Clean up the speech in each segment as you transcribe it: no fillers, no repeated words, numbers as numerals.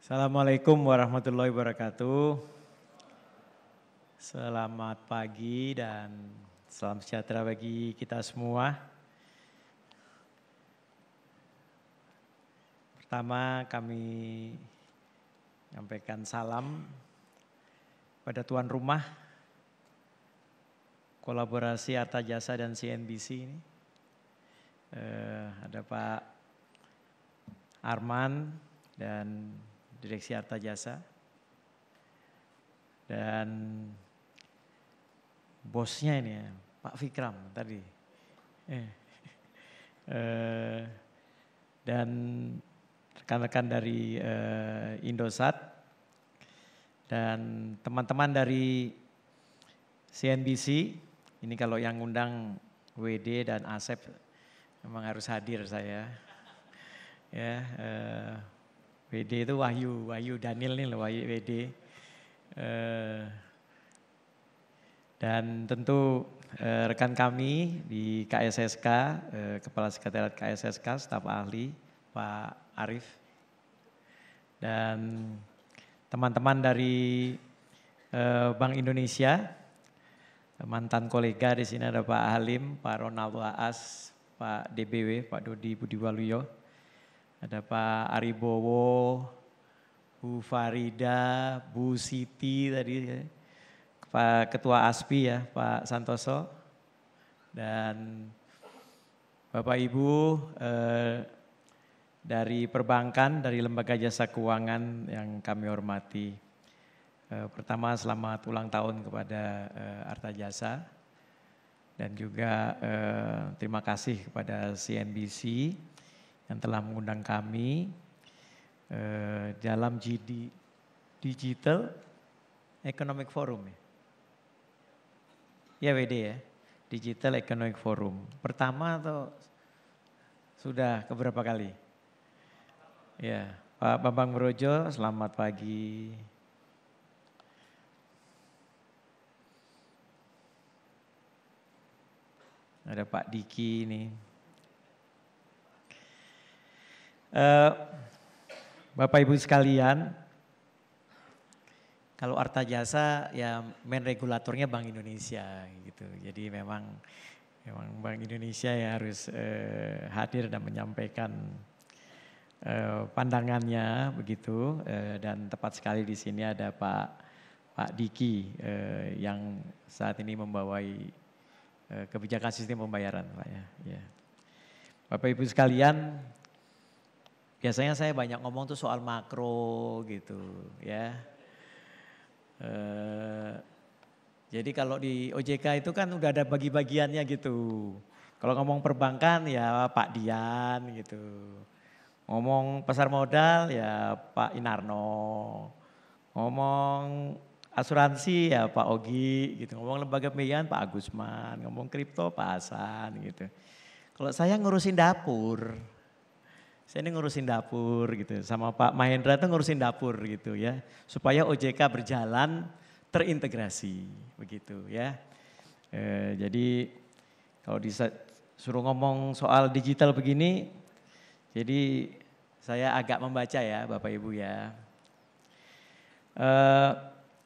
Assalamualaikum warahmatullahi wabarakatuh. Selamat pagi dan salam sejahtera bagi kita semua. Pertama kami menyampaikan salam pada tuan rumah kolaborasi Arta Jasa dan CNBC ini. Ada Pak Arman dan Direksi Arta Jasa, dan bosnya ini ya, Pak Fikram tadi, dan rekan-rekan dari Indosat, dan teman-teman dari CNBC. Ini kalau yang ngundang WD dan Asep memang harus hadir saya. Ya, WD itu Wahyu Daniel nih loh, WD. Dan tentu rekan kami di KSSK, Kepala Sekretariat KSSK, staf ahli Pak Arif. Dan teman-teman dari Bank Indonesia, mantan kolega di sini ada Pak Halim, Pak Ronald Waas, Pak DBW, Pak Dodi Budiwaluyo. Ada Pak Aribowo, Bu Farida, Bu Siti tadi, Pak Ketua ASPI ya, Pak Santoso, dan Bapak Ibu dari perbankan, dari lembaga jasa keuangan yang kami hormati. Pertama selamat ulang tahun kepada Arta Jasa, dan juga terima kasih kepada CNBC yang telah mengundang kami dalam GD Digital Economic Forum. Ya WD ya, Digital Economic Forum. Pertama atau sudah keberapa kali? Ya, Pak Bambang Brojo, selamat pagi. Ada Pak Diki nih. Bapak Ibu sekalian, kalau Arta Jasa ya main regulatornya Bank Indonesia gitu. Jadi memang Bank Indonesia ya harus hadir dan menyampaikan pandangannya begitu. Dan tepat sekali di sini ada Pak Diki yang saat ini membawai kebijakan sistem pembayaran, Pak ya. Bapak Ibu sekalian, biasanya saya banyak ngomong tuh soal makro gitu ya. Jadi kalau di OJK itu kan udah ada bagi-bagiannya gitu. Kalau ngomong perbankan ya Pak Dian gitu. Ngomong pasar modal ya Pak Inarno. Ngomong asuransi ya Pak Ogi gitu. Ngomong lembaga pembiayaan Pak Agusman. Ngomong kripto Pak Hasan gitu. Kalau saya ngurusin dapur. Saya ini ngurusin dapur gitu, sama Pak Mahendra tuh ngurusin dapur gitu ya. Supaya OJK berjalan terintegrasi begitu ya. Jadi kalau disuruh ngomong soal digital begini, jadi saya agak membaca ya Bapak Ibu ya.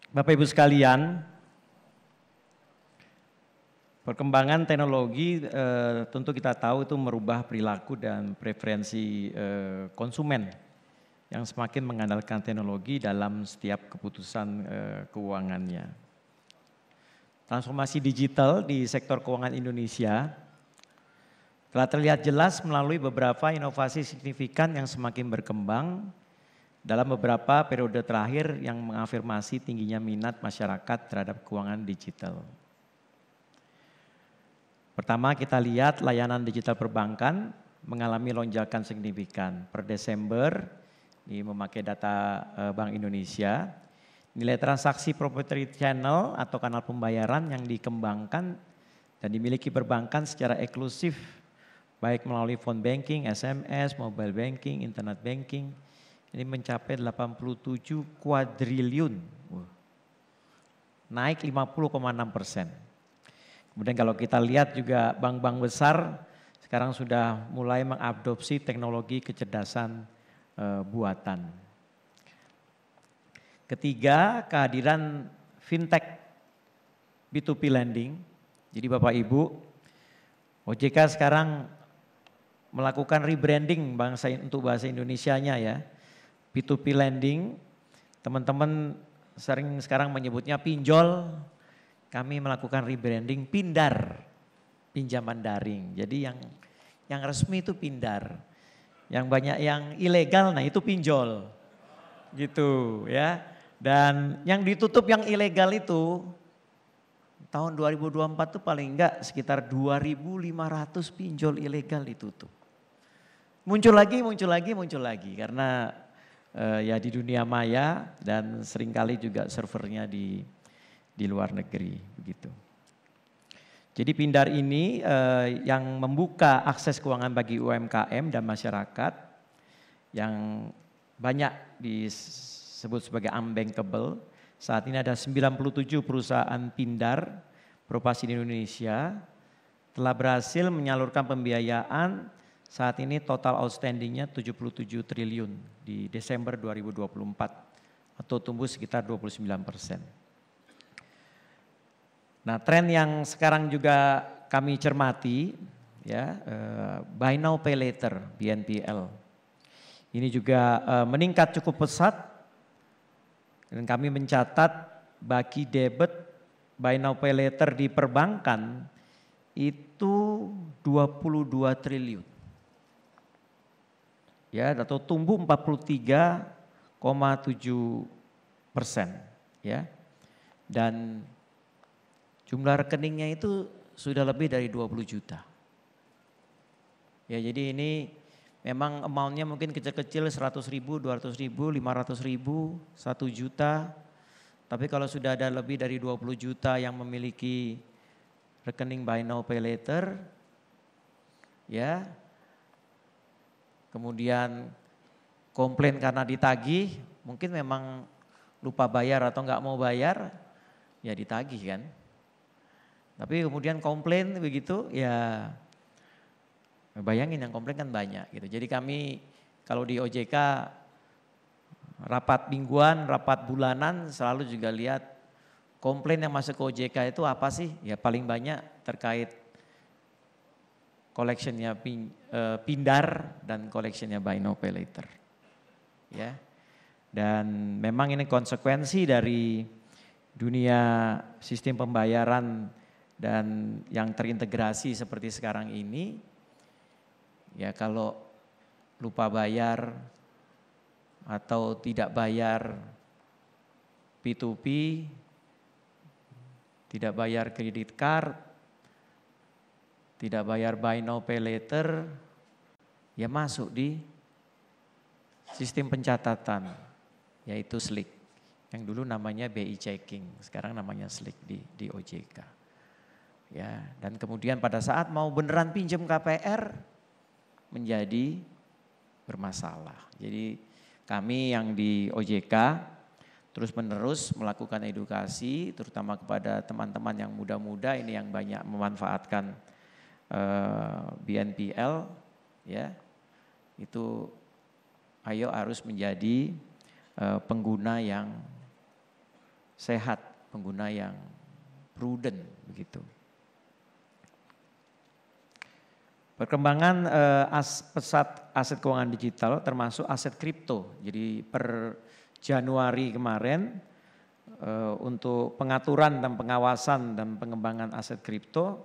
Bapak Ibu sekalian, perkembangan teknologi tentu kita tahu itu merubah perilaku dan preferensi konsumen yang semakin mengandalkan teknologi dalam setiap keputusan keuangannya. Transformasi digital di sektor keuangan Indonesia telah terlihat jelas melalui beberapa inovasi signifikan yang semakin berkembang dalam beberapa periode terakhir yang mengafirmasi tingginya minat masyarakat terhadap keuangan digital. Pertama kita lihat layanan digital perbankan mengalami lonjakan signifikan. Per Desember, ini memakai data Bank Indonesia, nilai transaksi proprietary channel atau kanal pembayaran yang dikembangkan dan dimiliki perbankan secara eksklusif, baik melalui phone banking, SMS, mobile banking, internet banking, ini mencapai 87 kuadriliun, naik 50,6%. Kemudian kalau kita lihat juga bank-bank besar sekarang sudah mulai mengadopsi teknologi kecerdasan buatan. Ketiga, kehadiran fintech B2B lending. Jadi Bapak Ibu, OJK sekarang melakukan rebranding untuk bahasa Indonesianya ya. B2B lending, teman-teman sering sekarang menyebutnya pinjol, kami melakukan rebranding pindar, pinjaman daring. Jadi yang resmi itu pindar, yang banyak yang ilegal, nah itu pinjol, gitu ya. Dan yang ditutup yang ilegal itu tahun 2024 itu paling enggak sekitar 2.500 pinjol ilegal ditutup. Muncul lagi karena ya di dunia maya dan seringkali juga servernya di luar negeri begitu. Jadi Pindar ini yang membuka akses keuangan bagi UMKM dan masyarakat yang banyak disebut sebagai unbankable. Saat ini ada 97 perusahaan Pindar beroperasi di Indonesia telah berhasil menyalurkan pembiayaan. Saat ini total outstandingnya 77 triliun di Desember 2024 atau tumbuh sekitar 29%. Nah, tren yang sekarang juga kami cermati ya, buy now pay later BNPL. Ini juga meningkat cukup pesat dan kami mencatat bagi debit buy now pay later di perbankan itu 22 triliun. Ya, atau tumbuh 43,7% ya. Dan jumlah rekeningnya itu sudah lebih dari 20 juta. Ya, jadi ini memang amount-nya mungkin kecil-kecil 100 ribu, 200 ribu, 500 ribu, 1 juta. Tapi kalau sudah ada lebih dari 20 juta yang memiliki rekening buy now pay later, ya, kemudian komplain karena ditagih, mungkin memang lupa bayar atau enggak mau bayar, ya ditagih kan. Tapi kemudian komplain begitu, ya bayangin yang komplain kan banyak gitu. Jadi kami kalau di OJK rapat mingguan, rapat bulanan selalu juga lihat komplain yang masuk ke OJK itu apa sih? Ya paling banyak terkait collectionnya Pindar dan collectionnya buy now pay later. Ya. Dan memang ini konsekuensi dari dunia sistem pembayaran dan yang terintegrasi seperti sekarang ini. Ya kalau lupa bayar atau tidak bayar P2P, tidak bayar kredit card, tidak bayar buy now pay later, ya masuk di sistem pencatatan, yaitu SLIK. Yang dulu namanya BI Checking, sekarang namanya SLIK di OJK. Ya, dan kemudian pada saat mau beneran pinjam KPR menjadi bermasalah. Jadi kami yang di OJK terus menerus melakukan edukasi terutama kepada teman-teman yang muda-muda ini yang banyak memanfaatkan BNPL ya. Itu ayo harus menjadi pengguna yang sehat, pengguna yang prudent begitu. Perkembangan pesat aset keuangan digital termasuk aset kripto. Jadi per Januari kemarin untuk pengaturan dan pengawasan dan pengembangan aset kripto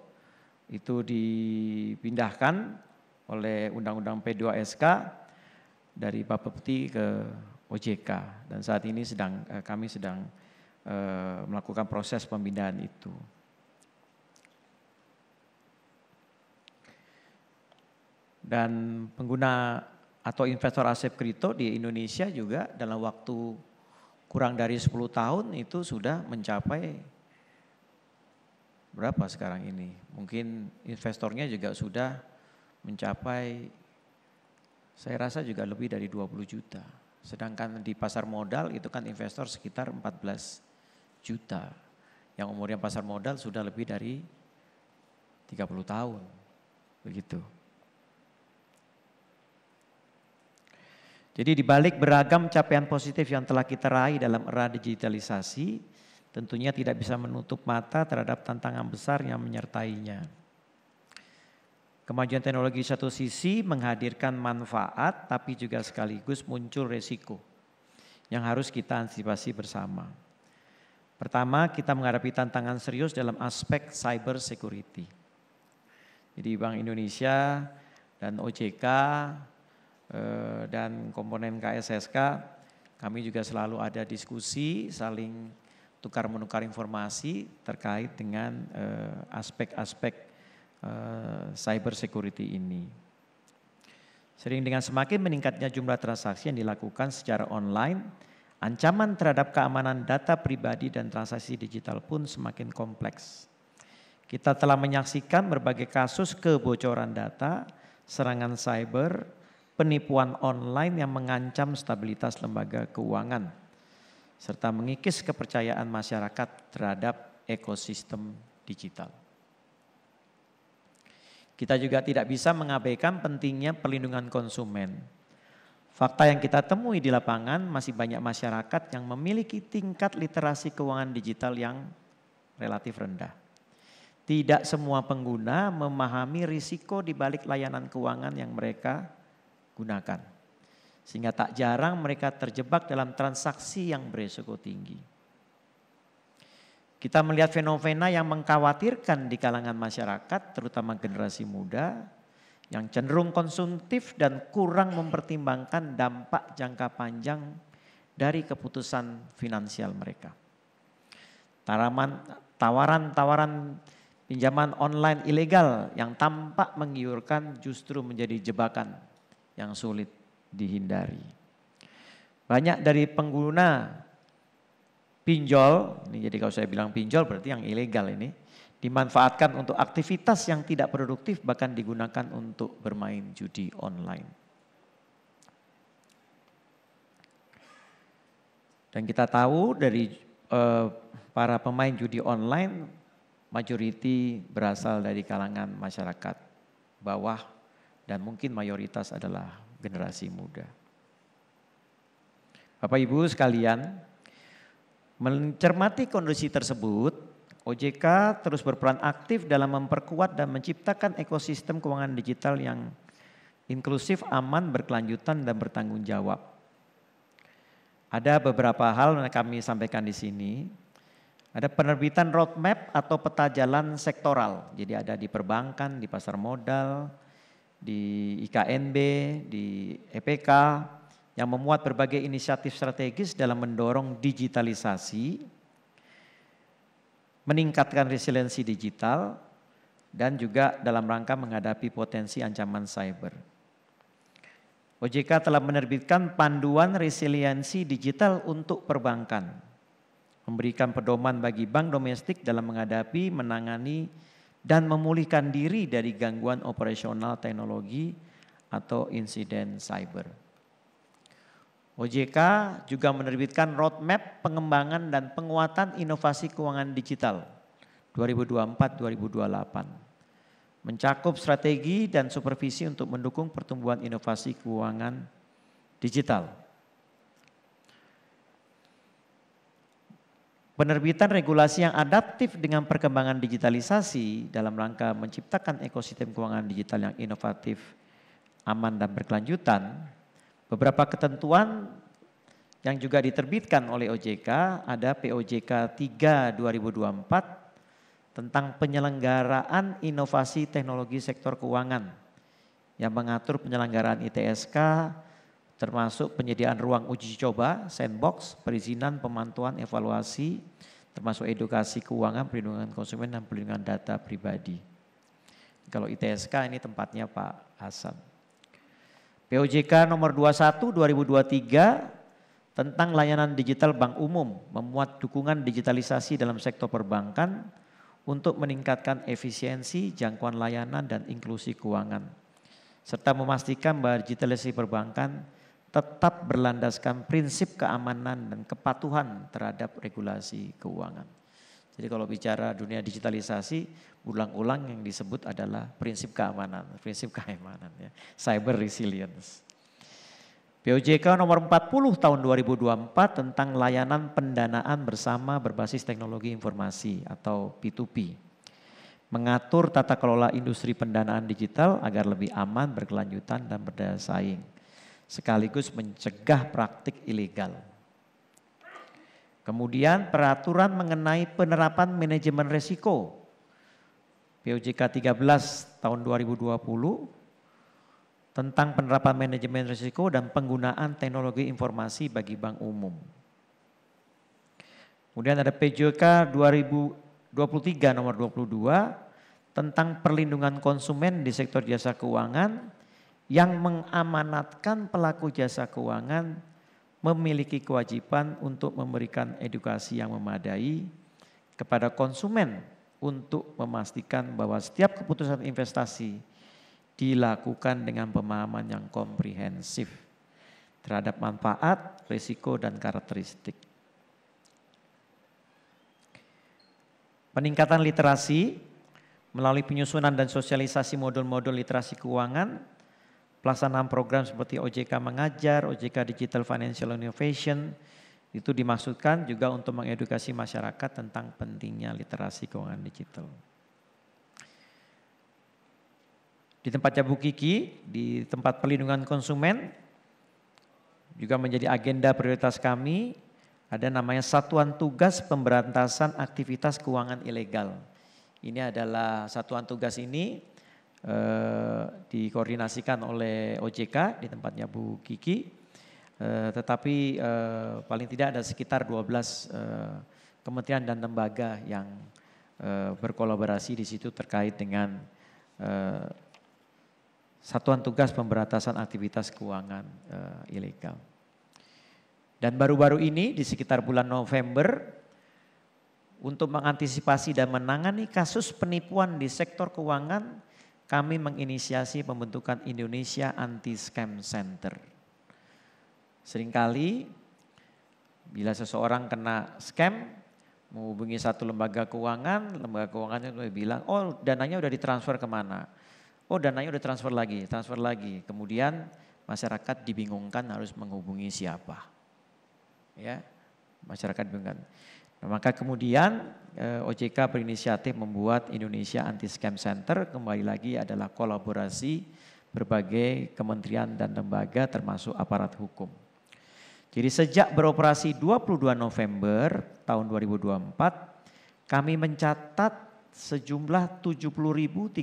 itu dipindahkan oleh Undang-Undang P2SK dari Bapepti ke OJK dan saat ini kami sedang melakukan proses pemindahan itu. Dan pengguna atau investor aset kripto di Indonesia juga dalam waktu kurang dari 10 tahun itu sudah mencapai berapa sekarang ini? Mungkin investornya juga sudah mencapai saya rasa juga lebih dari 20 juta. Sedangkan di pasar modal itu kan investor sekitar 14 juta. Yang umurnya pasar modal sudah lebih dari 30 tahun. Begitu. Jadi di balik beragam capaian positif yang telah kita raih dalam era digitalisasi, tentunya tidak bisa menutup mata terhadap tantangan besar yang menyertainya. Kemajuan teknologi satu sisi menghadirkan manfaat, tapi juga sekaligus muncul resiko yang harus kita antisipasi bersama. Pertama, kita menghadapi tantangan serius dalam aspek cyber security. Jadi Bank Indonesia dan OJK dan komponen KSSK, kami juga selalu ada diskusi, saling tukar-menukar informasi terkait dengan aspek-aspek cyber security ini. Sering dengan semakin meningkatnya jumlah transaksi yang dilakukan secara online, ancaman terhadap keamanan data pribadi dan transaksi digital pun semakin kompleks. Kita telah menyaksikan berbagai kasus kebocoran data, serangan cyber, penipuan online yang mengancam stabilitas lembaga keuangan, serta mengikis kepercayaan masyarakat terhadap ekosistem digital. Kita juga tidak bisa mengabaikan pentingnya perlindungan konsumen. Fakta yang kita temui di lapangan, masih banyak masyarakat yang memiliki tingkat literasi keuangan digital yang relatif rendah. Tidak semua pengguna memahami risiko di balik layanan keuangan yang mereka gunakan. Sehingga tak jarang mereka terjebak dalam transaksi yang berisiko tinggi. Kita melihat fenomena yang mengkhawatirkan di kalangan masyarakat, terutama generasi muda, yang cenderung konsumtif dan kurang mempertimbangkan dampak jangka panjang dari keputusan finansial mereka. Tawaran-tawaran pinjaman online ilegal yang tampak menggiurkan justru menjadi jebakan yang sulit dihindari. Banyak dari pengguna pinjol, ini jadi kalau saya bilang pinjol berarti yang ilegal ini, dimanfaatkan untuk aktivitas yang tidak produktif bahkan digunakan untuk bermain judi online. Dan kita tahu dari para pemain judi online, majority berasal dari kalangan masyarakat bawah dan mungkin mayoritas adalah generasi muda. Bapak Ibu sekalian, mencermati kondisi tersebut, OJK terus berperan aktif dalam memperkuat dan menciptakan ekosistem keuangan digital yang inklusif, aman, berkelanjutan, dan bertanggung jawab. Ada beberapa hal yang kami sampaikan di sini. Ada penerbitan roadmap atau peta jalan sektoral. Jadi ada di perbankan, di pasar modal, di IKNB, di EPK, yang memuat berbagai inisiatif strategis dalam mendorong digitalisasi, meningkatkan resiliensi digital, dan juga dalam rangka menghadapi potensi ancaman cyber. OJK telah menerbitkan panduan resiliensi digital untuk perbankan, memberikan pedoman bagi bank domestik dalam menghadapi, menangani, dan memulihkan diri dari gangguan operasional teknologi atau insiden cyber. OJK juga menerbitkan roadmap pengembangan dan penguatan inovasi keuangan digital 2024-2028. Mencakup strategi dan supervisi untuk mendukung pertumbuhan inovasi keuangan digital. Penerbitan regulasi yang adaptif dengan perkembangan digitalisasi dalam rangka menciptakan ekosistem keuangan digital yang inovatif, aman, dan berkelanjutan. Beberapa ketentuan yang juga diterbitkan oleh OJK ada POJK 3 2024 tentang penyelenggaraan inovasi teknologi sektor keuangan yang mengatur penyelenggaraan ITSK, termasuk penyediaan ruang uji coba, sandbox, perizinan, pemantauan, evaluasi, termasuk edukasi keuangan, perlindungan konsumen, dan perlindungan data pribadi. Kalau ITSK ini tempatnya Pak Hasan. POJK nomor 21 2023 tentang layanan digital bank umum memuat dukungan digitalisasi dalam sektor perbankan untuk meningkatkan efisiensi, jangkauan layanan, dan inklusi keuangan. Serta memastikan bahwa digitalisasi perbankan tetap berlandaskan prinsip keamanan dan kepatuhan terhadap regulasi keuangan. Jadi kalau bicara dunia digitalisasi, ulang-ulang yang disebut adalah prinsip keamanan ya, cyber resilience. POJK nomor 40 tahun 2024 tentang layanan pendanaan bersama berbasis teknologi informasi atau P2P. Mengatur tata kelola industri pendanaan digital agar lebih aman, berkelanjutan dan berdaya saing. Sekaligus mencegah praktik ilegal. Kemudian peraturan mengenai penerapan manajemen risiko. POJK 13 tahun 2020 tentang penerapan manajemen risiko dan penggunaan teknologi informasi bagi bank umum. Kemudian ada POJK 2023 nomor 22 tentang perlindungan konsumen di sektor jasa keuangan yang mengamanatkan pelaku jasa keuangan memiliki kewajiban untuk memberikan edukasi yang memadai kepada konsumen untuk memastikan bahwa setiap keputusan investasi dilakukan dengan pemahaman yang komprehensif terhadap manfaat, risiko, dan karakteristik. Peningkatan literasi melalui penyusunan dan sosialisasi modul-modul literasi keuangan, pelaksanaan program seperti OJK Mengajar, OJK Digital Financial Innovation, itu dimaksudkan juga untuk mengedukasi masyarakat tentang pentingnya literasi keuangan digital. Di tempatnya Bu Kiki, di tempat perlindungan konsumen, juga menjadi agenda prioritas kami, ada namanya Satuan Tugas Pemberantasan Aktivitas Keuangan Ilegal. Ini adalah satuan tugas ini dikoordinasikan oleh OJK di tempatnya Bu Kiki, tetapi paling tidak ada sekitar 12 kementerian dan lembaga yang berkolaborasi di situ terkait dengan Satuan Tugas Pemberantasan Aktivitas Keuangan Ilegal. Dan baru-baru ini di sekitar bulan November untuk mengantisipasi dan menangani kasus penipuan di sektor keuangan, kami menginisiasi pembentukan Indonesia Anti-Scam Center. Seringkali bila seseorang kena scam, menghubungi satu lembaga keuangan itu bilang, oh dananya udah ditransfer kemana? Oh dananya udah transfer lagi. Kemudian masyarakat dibingungkan harus menghubungi siapa. Ya, masyarakat bingungkan. Nah, maka kemudian OJK berinisiatif membuat Indonesia Anti-Scam Center, kembali lagi adalah kolaborasi berbagai kementerian dan lembaga termasuk aparat hukum. Jadi sejak beroperasi 22 November tahun 2024, kami mencatat sejumlah 70.390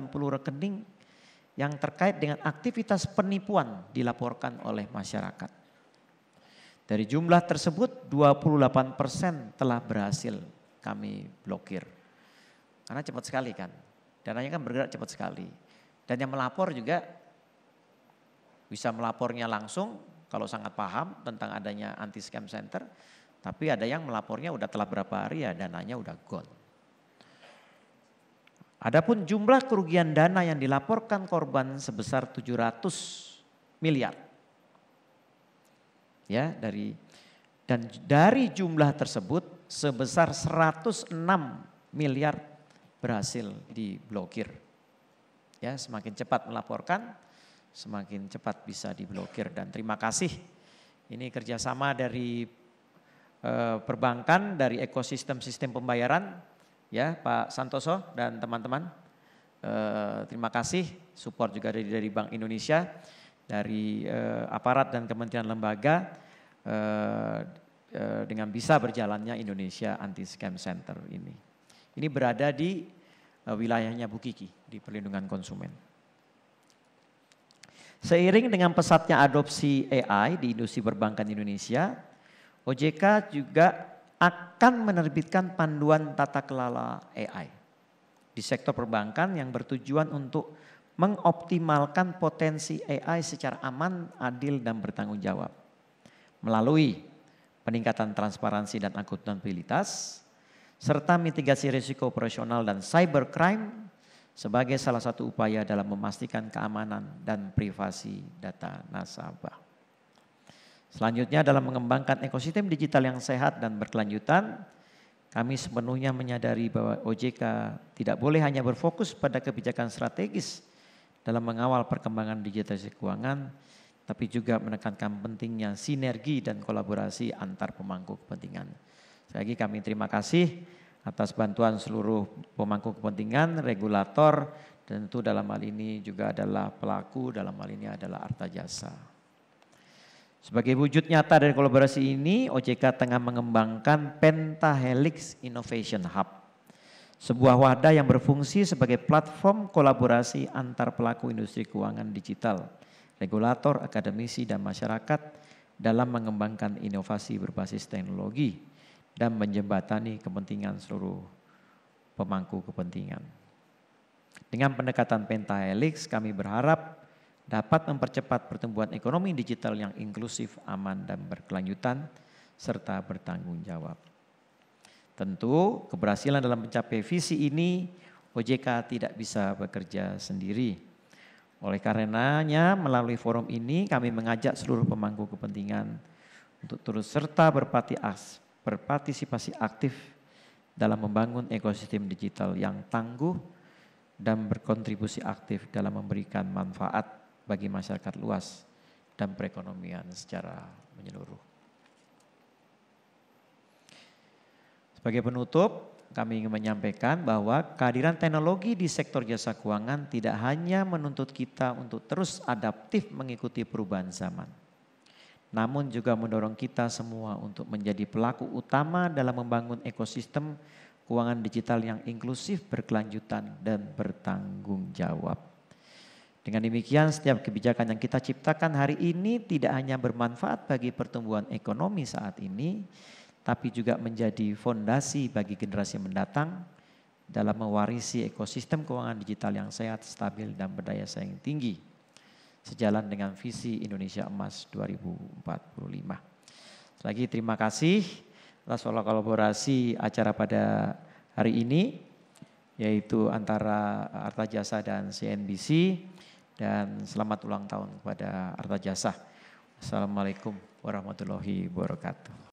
rekening yang terkait dengan aktivitas penipuan dilaporkan oleh masyarakat. Dari jumlah tersebut 28% telah berhasil kami blokir. Karena cepat sekali kan, dananya kan bergerak cepat sekali. Dan yang melapor juga bisa melapornya langsung kalau sangat paham tentang adanya anti-scam center. Tapi ada yang melapornya udah telah berapa hari ya dananya udah gone. Adapun jumlah kerugian dana yang dilaporkan korban sebesar 700 miliar. Ya, dari jumlah tersebut sebesar 106 miliar berhasil diblokir. Ya, semakin cepat melaporkan, semakin cepat bisa diblokir. Dan terima kasih, ini kerjasama dari perbankan, dari ekosistem sistem pembayaran, ya Pak Santoso dan teman-teman. Terima kasih, support juga dari Bank Indonesia, dari aparat dan kementerian lembaga, dengan bisa berjalannya Indonesia Anti-Scam Center ini. Ini berada di wilayahnya Bu Kiki, di perlindungan konsumen. Seiring dengan pesatnya adopsi AI di industri perbankan Indonesia, OJK juga akan menerbitkan panduan tata kelola AI di sektor perbankan yang bertujuan untuk mengoptimalkan potensi AI secara aman, adil, dan bertanggung jawab. Melalui peningkatan transparansi dan akuntabilitas, serta mitigasi risiko operasional dan cybercrime sebagai salah satu upaya dalam memastikan keamanan dan privasi data nasabah. Selanjutnya dalam mengembangkan ekosistem digital yang sehat dan berkelanjutan, kami sepenuhnya menyadari bahwa OJK tidak boleh hanya berfokus pada kebijakan strategis dalam mengawal perkembangan digitalisasi keuangan, tapi juga menekankan pentingnya sinergi dan kolaborasi antar pemangku kepentingan. Sekali lagi kami terima kasih atas bantuan seluruh pemangku kepentingan, regulator, dan tentu dalam hal ini juga adalah pelaku, dalam hal ini adalah Artajasa. Sebagai wujud nyata dari kolaborasi ini, OJK tengah mengembangkan Pentahelix Innovation Hub, sebuah wadah yang berfungsi sebagai platform kolaborasi antar pelaku industri keuangan digital, regulator, akademisi, dan masyarakat dalam mengembangkan inovasi berbasis teknologi dan menjembatani kepentingan seluruh pemangku kepentingan. Dengan pendekatan Pentahelix, kami berharap dapat mempercepat pertumbuhan ekonomi digital yang inklusif, aman, dan berkelanjutan, serta bertanggung jawab. Tentu keberhasilan dalam mencapai visi ini OJK tidak bisa bekerja sendiri. Oleh karenanya melalui forum ini kami mengajak seluruh pemangku kepentingan untuk turut serta berpartisipasi aktif dalam membangun ekosistem digital yang tangguh dan berkontribusi aktif dalam memberikan manfaat bagi masyarakat luas dan perekonomian secara menyeluruh. Sebagai penutup, kami ingin menyampaikan bahwa kehadiran teknologi di sektor jasa keuangan tidak hanya menuntut kita untuk terus adaptif mengikuti perubahan zaman, namun juga mendorong kita semua untuk menjadi pelaku utama dalam membangun ekosistem keuangan digital yang inklusif, berkelanjutan, dan bertanggung jawab. Dengan demikian, setiap kebijakan yang kita ciptakan hari ini tidak hanya bermanfaat bagi pertumbuhan ekonomi saat ini, tapi juga menjadi fondasi bagi generasi mendatang dalam mewarisi ekosistem keuangan digital yang sehat, stabil, dan berdaya saing tinggi, sejalan dengan visi Indonesia Emas 2045. Lagi terima kasih atas kolaborasi acara pada hari ini, yaitu antara Artajasa dan CNBC, dan selamat ulang tahun kepada Artajasa. Assalamualaikum warahmatullahi wabarakatuh.